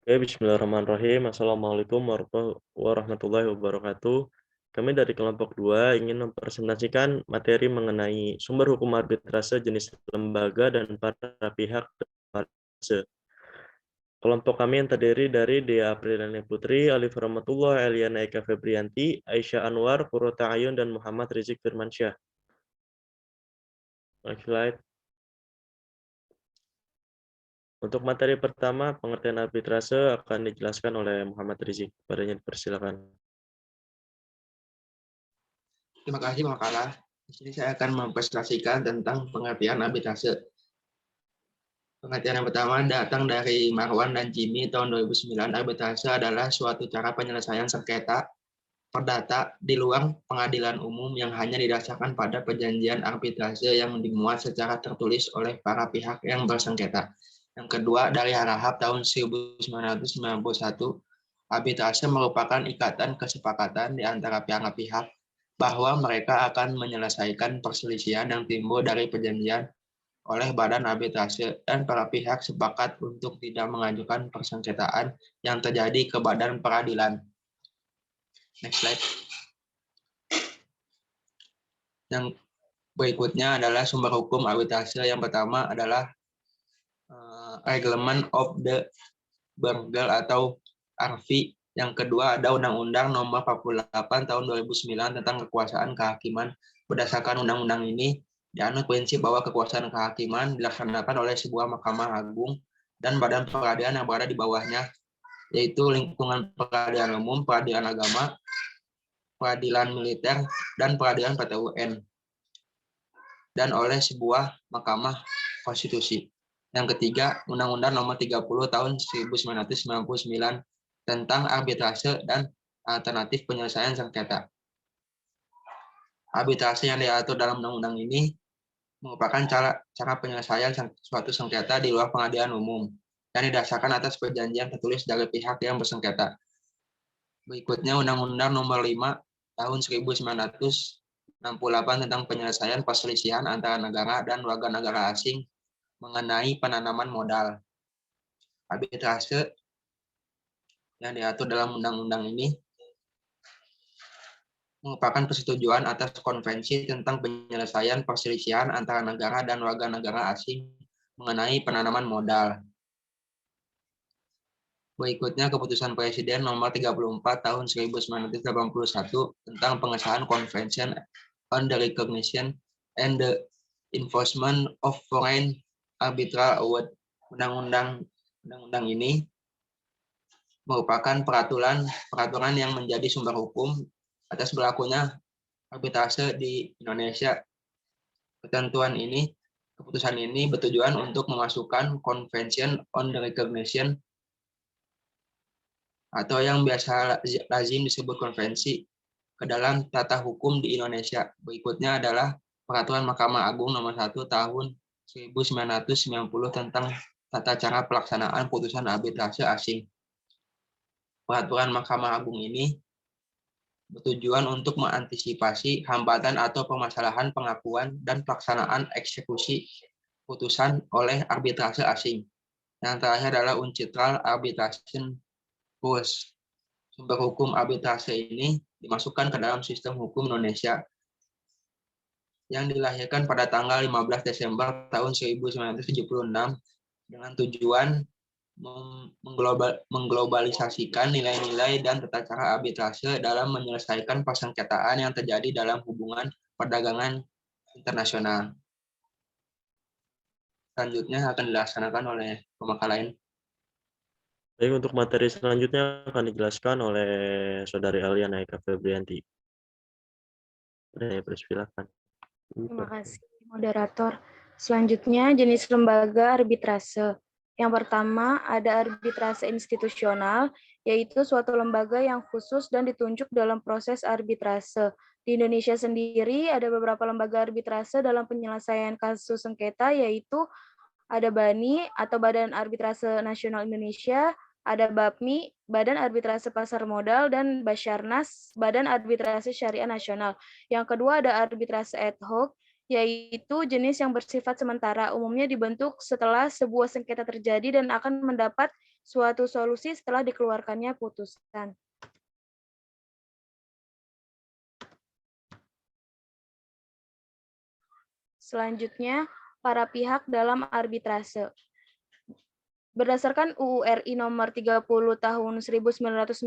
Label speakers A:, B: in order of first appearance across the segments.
A: Oke, bismillahirrahmanirrahim. Assalamualaikum warahmatullahi wabarakatuh. Kami dari kelompok 2 ingin mempresentasikan materi mengenai sumber hukum arbitrase, jenis lembaga, dan para pihak arbitrase. Kelompok kami yang terdiri dari Dea Apriliani Putri, Alif Rahmatullah, Eliana Eka Febrianti, Aisyah Anwar, Purwota Ayun, dan Muhammad Rizik Firmansyah. Next slide. Untuk materi pertama, pengertian arbitrase akan dijelaskan oleh Muhammad Rizik. Padanya dipersilakan.
B: Terima kasih Makala. Di sini saya akan mempresentasikan tentang pengertian arbitrase. Pengertian yang pertama datang dari Marwan dan Jimmy tahun 2009. Arbitrase adalah suatu cara penyelesaian sengketa perdata di luar pengadilan umum yang hanya didasarkan pada perjanjian arbitrase yang dimuat secara tertulis oleh para pihak yang bersengketa. Yang kedua, dari Harahap tahun 1991, arbitrase merupakan ikatan kesepakatan di antara pihak-pihak bahwa mereka akan menyelesaikan perselisihan yang timbul dari perjanjian oleh badan arbitrase dan para pihak sepakat untuk tidak mengajukan persengketaan yang terjadi ke badan peradilan. Next slide. Yang berikutnya adalah sumber hukum arbitrase. Yang pertama adalah Reglement of the Burgle atau RV. Yang kedua ada Undang-Undang Nomor 48 Tahun 2009 tentang kekuasaan kehakiman. Berdasarkan undang-undang ini, dianut prinsip bahwa kekuasaan kehakiman dilaksanakan oleh sebuah Mahkamah Agung dan badan peradilan yang berada di bawahnya, yaitu lingkungan peradilan umum, peradilan agama, peradilan militer, dan peradilan PT-UN, dan oleh sebuah Mahkamah Konstitusi. Yang ketiga, Undang-Undang Nomor 30 Tahun 1999 tentang arbitrase dan alternatif penyelesaian sengketa. Arbitrase yang diatur dalam undang-undang ini merupakan cara penyelesaian suatu sengketa di luar pengadilan umum yang didasarkan atas perjanjian tertulis dari pihak yang bersengketa. Berikutnya Undang-Undang Nomor 5 Tahun 1968 tentang penyelesaian perselisihan antara negara dan warga negara asing mengenai penanaman modal. Arbitrase yang diatur dalam undang-undang ini merupakan persetujuan atas konvensi tentang penyelesaian perselisihan antara negara dan warga negara asing mengenai penanaman modal. Berikutnya Keputusan Presiden Nomor 34 Tahun 1981 tentang pengesahan Convention on the Recognition and the Enforcement of Foreign Arbitral Award. Undang-undang ini merupakan peraturan yang menjadi sumber hukum atas berlakunya arbitrase di Indonesia. Keputusan ini bertujuan untuk memasukkan Convention on the Recognition atau yang biasa lazim disebut konvensi ke dalam tata hukum di Indonesia. Berikutnya adalah Peraturan Mahkamah Agung Nomor 1 Tahun 1990 tentang tata cara pelaksanaan putusan arbitrase asing. Peraturan Mahkamah Agung ini bertujuan untuk mengantisipasi hambatan atau permasalahan pengakuan dan pelaksanaan eksekusi putusan oleh arbitrase asing. Yang terakhir adalah Uncitral Arbitration Rules. Sumber hukum arbitrase ini dimasukkan ke dalam sistem hukum Indonesia yang dilahirkan pada tanggal 15 Desember tahun 1976 dengan tujuan mengglobalisasikan nilai-nilai dan tata cara arbitrase dalam menyelesaikan persengketaan yang terjadi dalam hubungan perdagangan internasional. Selanjutnya akan dilaksanakan oleh pemakar lain.
A: Baik, untuk materi selanjutnya akan dijelaskan oleh Saudari Eliana Eka Febrianti. Persilakan.
C: Terima kasih, moderator. Selanjutnya, jenis lembaga arbitrase. Yang pertama, ada arbitrase institusional, yaitu suatu lembaga yang khusus dan ditunjuk dalam proses arbitrase. Di Indonesia sendiri, ada beberapa lembaga arbitrase dalam penyelesaian kasus sengketa, yaitu ada BANI atau Badan Arbitrase Nasional Indonesia, ada BAPMI, Badan Arbitrase Pasar Modal, dan Basarnas, Badan Arbitrase Syariah Nasional. Yang kedua ada arbitrase ad hoc, yaitu jenis yang bersifat sementara, umumnya dibentuk setelah sebuah sengketa terjadi dan akan mendapat suatu solusi setelah dikeluarkannya putusan. Selanjutnya, para pihak dalam arbitrase. Berdasarkan UU RI nomor 30 tahun 1999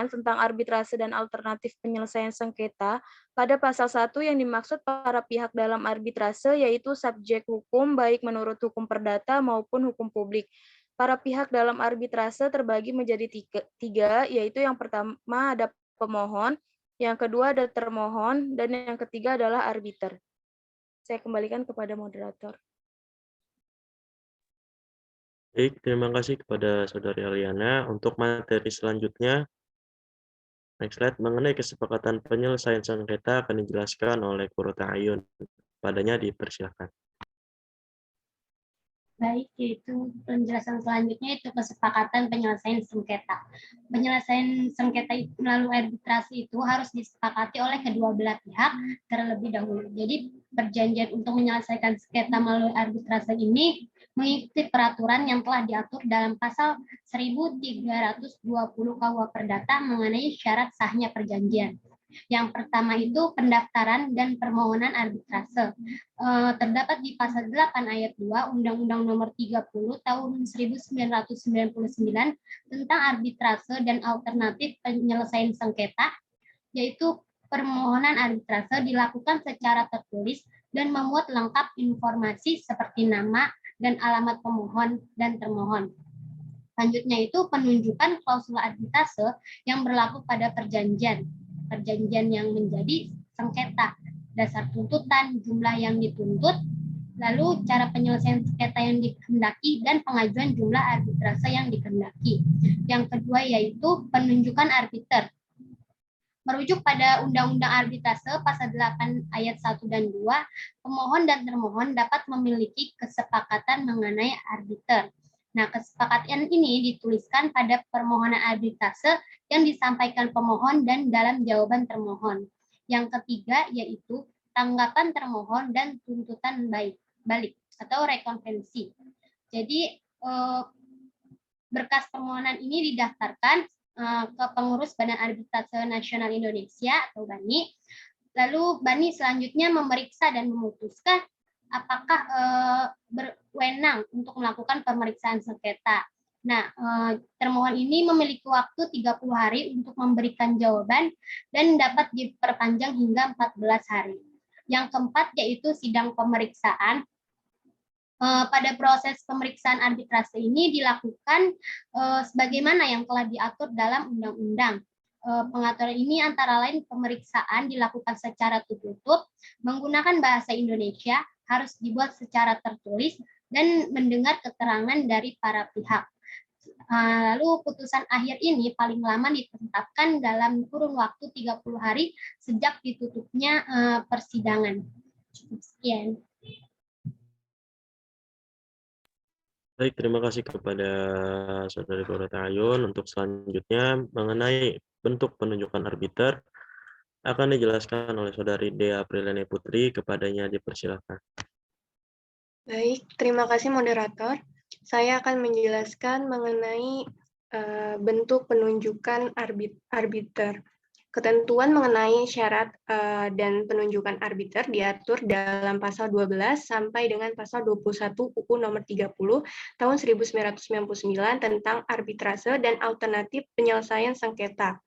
C: tentang arbitrase dan alternatif penyelesaian sengketa, pada pasal 1 yang dimaksud para pihak dalam arbitrase yaitu subjek hukum baik menurut hukum perdata maupun hukum publik. Para pihak dalam arbitrase terbagi menjadi tiga, yaitu yang pertama ada pemohon, yang kedua ada termohon, dan yang ketiga adalah arbiter. Saya kembalikan kepada moderator.
A: Baik, terima kasih kepada Saudari Aliana. Untuk materi selanjutnya, next slide, mengenai kesepakatan penyelesaian sengketa akan dijelaskan oleh Guru Ta'ayun. Padanya dipersilakan.
D: Baik, yaitu penjelasan selanjutnya itu kesepakatan penyelesaian sengketa. Penyelesaian sengketa melalui arbitrasi itu harus disepakati oleh kedua belah pihak terlebih dahulu. Jadi perjanjian untuk menyelesaikan sengketa melalui arbitrasi ini mengikuti peraturan yang telah diatur dalam pasal 1320 KUH Perdata mengenai syarat sahnya perjanjian. Yang pertama itu pendaftaran dan permohonan arbitrase. Terdapat di pasal 8 ayat 2 Undang-Undang Nomor 30 Tahun 1999 tentang arbitrase dan alternatif penyelesaian sengketa, yaitu permohonan arbitrase dilakukan secara tertulis dan memuat lengkap informasi seperti nama dan alamat pemohon dan termohon. Selanjutnya itu penunjukan klausul arbitrase yang berlaku pada perjanjian yang menjadi sengketa, dasar tuntutan, jumlah yang dituntut, lalu cara penyelesaian sengketa yang dikehendaki, dan pengajuan jumlah arbitrase yang dikehendaki. Yang kedua yaitu penunjukan arbiter. Merujuk pada Undang-Undang Arbitrase pasal 8 ayat 1 dan 2, pemohon dan termohon dapat memiliki kesepakatan mengenai arbiter. Nah, kesepakatan ini dituliskan pada permohonan arbitrase yang disampaikan pemohon dan dalam jawaban termohon. Yang ketiga yaitu tanggapan termohon dan tuntutan balik atau rekonvensi. Jadi berkas permohonan ini didaftarkan ke pengurus Badan Arbitrase Nasional Indonesia atau BANI. Lalu BANI selanjutnya memeriksa dan memutuskan apakah berwenang untuk melakukan pemeriksaan sengketa. Nah, termohon ini memiliki waktu 30 hari untuk memberikan jawaban dan dapat diperpanjang hingga 14 hari. Yang keempat yaitu sidang pemeriksaan. Pada proses pemeriksaan arbitrase ini dilakukan sebagaimana yang telah diatur dalam undang-undang. Pengaturan ini antara lain pemeriksaan dilakukan secara tertutup, menggunakan bahasa Indonesia, harus dibuat secara tertulis, dan mendengar keterangan dari para pihak. Lalu putusan akhir ini paling lama ditetapkan dalam kurun waktu 30 hari sejak ditutupnya persidangan. Sekian.
A: Baik, terima kasih kepada Saudari Guru Ta'ayun. Untuk selanjutnya mengenai bentuk penunjukan arbiter akan dijelaskan oleh Saudari Dea Apriliani Putri. Kepadanya dipersilakan.
E: Baik, terima kasih moderator. Saya akan menjelaskan mengenai bentuk penunjukan arbiter. Ketentuan mengenai syarat dan penunjukan arbiter diatur dalam pasal 12 sampai dengan pasal 21 UU nomor 30 tahun 1999 tentang arbitrase dan alternatif penyelesaian sengketa.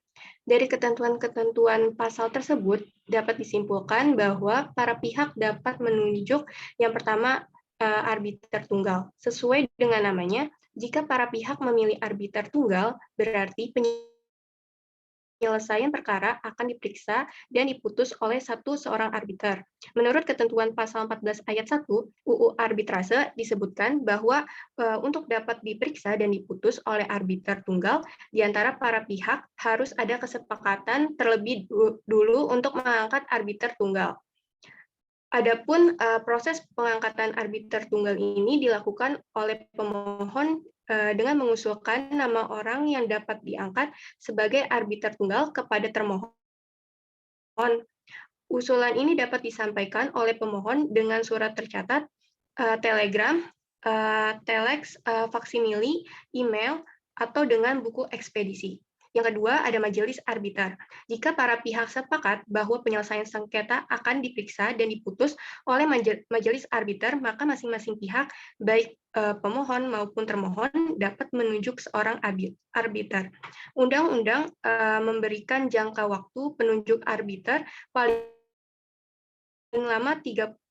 E: Dari ketentuan-ketentuan pasal tersebut dapat disimpulkan bahwa para pihak dapat menunjuk yang pertama arbiter tunggal. Sesuai dengan namanya, jika para pihak memilih arbiter tunggal, berarti penyelesaian perkara akan diperiksa dan diputus oleh seorang arbiter. Menurut ketentuan pasal 14 ayat 1 UU Arbitrase disebutkan bahwa untuk dapat diperiksa dan diputus oleh arbiter tunggal, di antara para pihak harus ada kesepakatan terlebih dulu untuk mengangkat arbiter tunggal. Adapun proses pengangkatan arbiter tunggal ini dilakukan oleh pemohon dengan mengusulkan nama orang yang dapat diangkat sebagai arbiter tunggal kepada termohon. Usulan ini dapat disampaikan oleh pemohon dengan surat tercatat, telegram, telex, faksimili, email, atau dengan buku ekspedisi. Yang kedua, ada majelis arbiter. Jika para pihak sepakat bahwa penyelesaian sengketa akan diperiksa dan diputus oleh majelis arbiter, maka masing-masing pihak, baik pemohon maupun termohon, dapat menunjuk seorang arbiter. Undang-undang memberikan jangka waktu penunjuk arbiter paling lama 30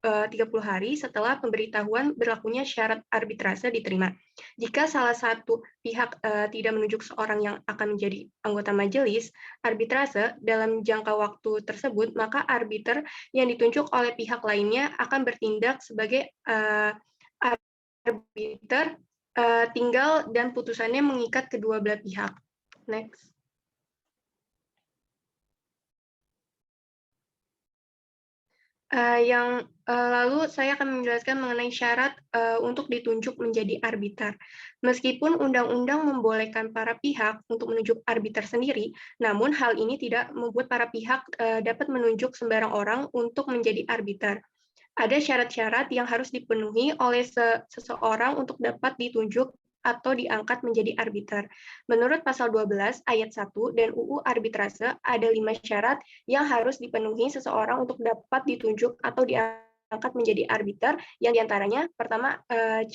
E: hari setelah pemberitahuan berlakunya syarat arbitrase diterima. Jika salah satu pihak tidak menunjuk seorang yang akan menjadi anggota majelis arbitrase dalam jangka waktu tersebut, maka arbiter yang ditunjuk oleh pihak lainnya akan bertindak sebagai arbiter tinggal dan putusannya mengikat kedua belah pihak. Next. Lalu saya akan menjelaskan mengenai syarat untuk ditunjuk menjadi arbiter. Meskipun undang-undang membolehkan para pihak untuk menunjuk arbiter sendiri, namun hal ini tidak membuat para pihak dapat menunjuk sembarang orang untuk menjadi arbiter. Ada syarat-syarat yang harus dipenuhi oleh seseorang untuk dapat ditunjuk atau diangkat menjadi arbiter. Menurut pasal 12 ayat 1 dan UU Arbitrase, ada 5 syarat yang harus dipenuhi seseorang untuk dapat ditunjuk atau diangkat menjadi arbiter, yang diantaranya, pertama,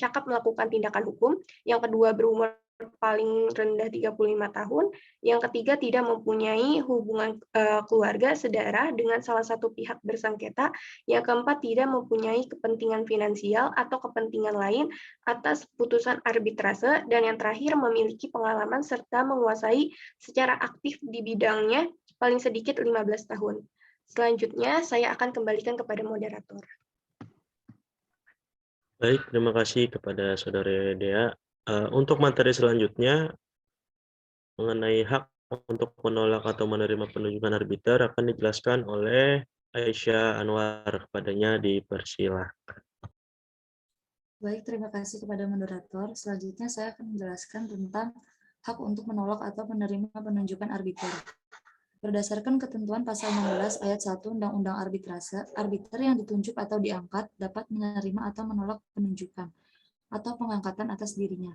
E: cakap melakukan tindakan hukum, yang kedua, berumur paling rendah 35 tahun, yang ketiga, tidak mempunyai hubungan keluarga sedarah dengan salah satu pihak bersengketa, yang keempat, tidak mempunyai kepentingan finansial atau kepentingan lain atas putusan arbitrase, dan yang terakhir, memiliki pengalaman serta menguasai secara aktif di bidangnya paling sedikit 15 tahun. Selanjutnya, saya akan kembalikan kepada moderator.
A: Baik, terima kasih kepada Saudara Dea. Untuk materi selanjutnya, mengenai hak untuk menolak atau menerima penunjukan arbiter akan dijelaskan oleh Aisyah Anwar. Kepadanya dipersilahkan.
F: Baik, terima kasih kepada moderator. Selanjutnya saya akan menjelaskan tentang hak untuk menolak atau menerima penunjukan arbiter. Berdasarkan ketentuan pasal 16 ayat 1 Undang-Undang Arbitrase, arbiter yang ditunjuk atau diangkat dapat menerima atau menolak penunjukan atau pengangkatan atas dirinya.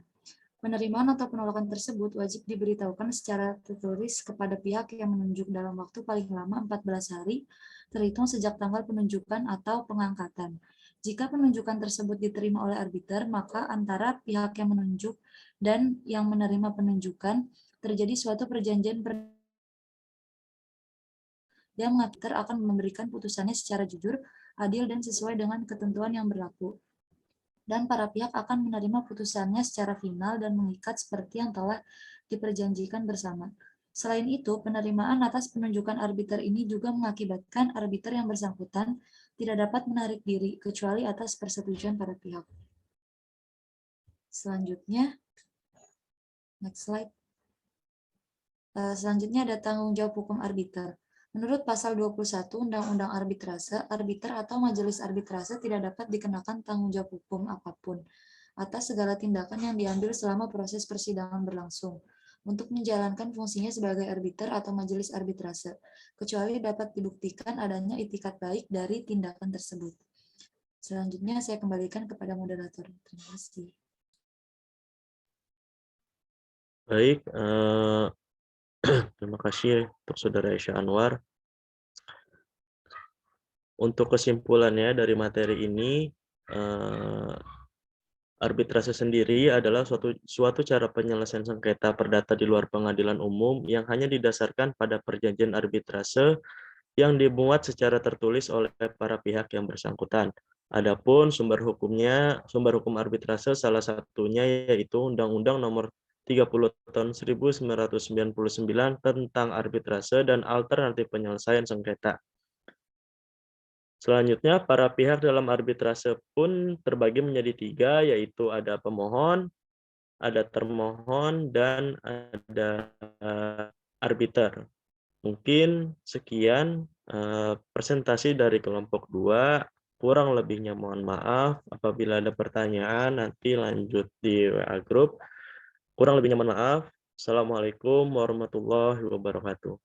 F: Penerimaan atau penolakan tersebut wajib diberitahukan secara tertulis kepada pihak yang menunjuk dalam waktu paling lama 14 hari, terhitung sejak tanggal penunjukan atau pengangkatan. Jika penunjukan tersebut diterima oleh arbiter, maka antara pihak yang menunjuk dan yang menerima penunjukan terjadi suatu perjanjian yang mengatur akan memberikan putusannya secara jujur, adil, dan sesuai dengan ketentuan yang berlaku. Dan para pihak akan menerima putusannya secara final dan mengikat seperti yang telah diperjanjikan bersama. Selain itu, penerimaan atas penunjukan arbiter ini juga mengakibatkan arbiter yang bersangkutan tidak dapat menarik diri kecuali atas persetujuan para pihak. Selanjutnya, next slide. Selanjutnya ada tanggung jawab hukum arbiter. Menurut pasal 21 Undang-Undang Arbitrase, arbiter atau majelis arbitrase tidak dapat dikenakan tanggung jawab hukum apapun atas segala tindakan yang diambil selama proses persidangan berlangsung untuk menjalankan fungsinya sebagai arbiter atau majelis arbitrase, kecuali dapat dibuktikan adanya itikat baik dari tindakan tersebut. Selanjutnya saya kembalikan kepada moderator. Terima kasih.
A: Baik, terima kasih untuk Saudara Aisyah Anwar. Untuk kesimpulannya dari materi ini, arbitrase sendiri adalah suatu cara penyelesaian sengketa perdata di luar pengadilan umum yang hanya didasarkan pada perjanjian arbitrase yang dibuat secara tertulis oleh para pihak yang bersangkutan. Adapun sumber hukum arbitrase salah satunya yaitu Undang-Undang Nomor 30 tahun 1999 tentang arbitrase dan alternatif penyelesaian sengketa. Selanjutnya, para pihak dalam arbitrase pun terbagi menjadi 3, yaitu ada pemohon, ada termohon, dan ada arbiter. Mungkin sekian presentasi dari kelompok 2. Kurang lebihnya mohon maaf. Apabila ada pertanyaan, nanti lanjut di WA Group. Kurang lebihnya mohon maaf. Assalamualaikum warahmatullahi wabarakatuh.